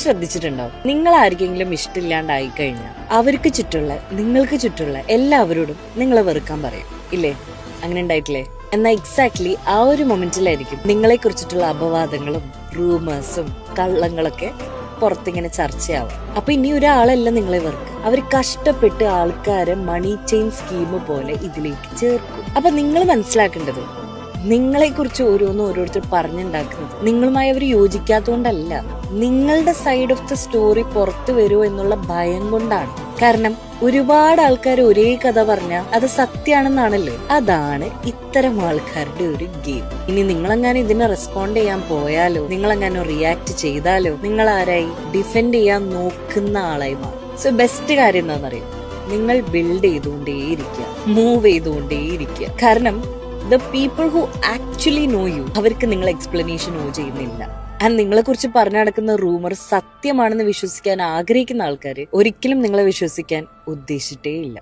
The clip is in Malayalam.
ശ്രദ്ധിച്ചിട്ടുണ്ടാവും, നിങ്ങൾ ആർക്കെങ്കിലും ഇഷ്ടമില്ലാണ്ടായി കഴിഞ്ഞാൽ അവർക്ക് ചുറ്റുള്ള, നിങ്ങൾക്ക് ചുറ്റുള്ള എല്ലാവരോടും നിങ്ങളെ വെറുക്കാൻ പറയും, ഇല്ലേ? അങ്ങനെ ഉണ്ടായിട്ടില്ലേ? എന്നാൽ എക്സാക്ട്ലി ആ ഒരു മൊമെന്റിലായിരിക്കും നിങ്ങളെ കുറിച്ചിട്ടുള്ള അപവാദങ്ങളും റൂമേഴ്സും കള്ളങ്ങളൊക്കെ പുറത്തിങ്ങനെ ചർച്ചയാവും. അപ്പൊ ഇനി ഒരാളല്ല നിങ്ങളെ വെറുക്കുക, അവർ കഷ്ടപ്പെട്ട് ആൾക്കാരെ മണി ചെയിൻ സ്കീം പോലെ ഇതിലേക്ക് ചേർക്കും. അപ്പൊ നിങ്ങൾ മനസ്സിലാക്കേണ്ടത്, നിങ്ങളെ കുറിച്ച് ഓരോരുത്തർ പറഞ്ഞുണ്ടാക്കുന്നത് നിങ്ങളുമായി അവർ യോജിക്കാത്തതുകൊണ്ടല്ല, നിങ്ങളുടെ സൈഡ് ഓഫ് ദ സ്റ്റോറി പുറത്തു വരുമോ എന്നുള്ള ഭയം കൊണ്ടാണ്. കാരണം ഒരുപാട് ആൾക്കാർ ഒരേ കഥ പറഞ്ഞാൽ അത് സത്യമാണെന്നാണല്ലോ. അതാണ് ഇത്തരം ആൾക്കാരുടെ ഒരു ഗെയിം. ഇനി നിങ്ങളെങ്ങാനും ഇതിനെ റെസ്പോണ്ട് ചെയ്യാൻ പോയാലോ, നിങ്ങളെങ്ങാനും റിയാക്ട് ചെയ്താലോ, നിങ്ങൾ ആരായി? ഡിഫെൻഡ് ചെയ്യാൻ നോക്കുന്ന ആളായി മാറും. സോ ബെസ്റ്റ് കാര്യം എന്താണെന്നറിയാം, നിങ്ങൾ ബിൽഡ് ചെയ്തുകൊണ്ടേയിരിക്കുക, മൂവ് ചെയ്തുകൊണ്ടേയിരിക്കുക. കാരണം the people who actually know you, അവർക്ക് നിങ്ങൾ എക്സ്പ്ലനേഷൻ ചെയ്യുന്നില്ല. ആൻഡ് നിങ്ങളെ കുറിച്ച് പറഞ്ഞു നടക്കുന്ന റൂമർ സത്യമാണെന്ന് വിശ്വസിക്കാൻ ആഗ്രഹിക്കുന്ന ആൾക്കാർ ഒരിക്കലും നിങ്ങളെ വിശ്വസിക്കാൻ ഉദ്ദേശിച്ചിട്ടേ ഇല്ല.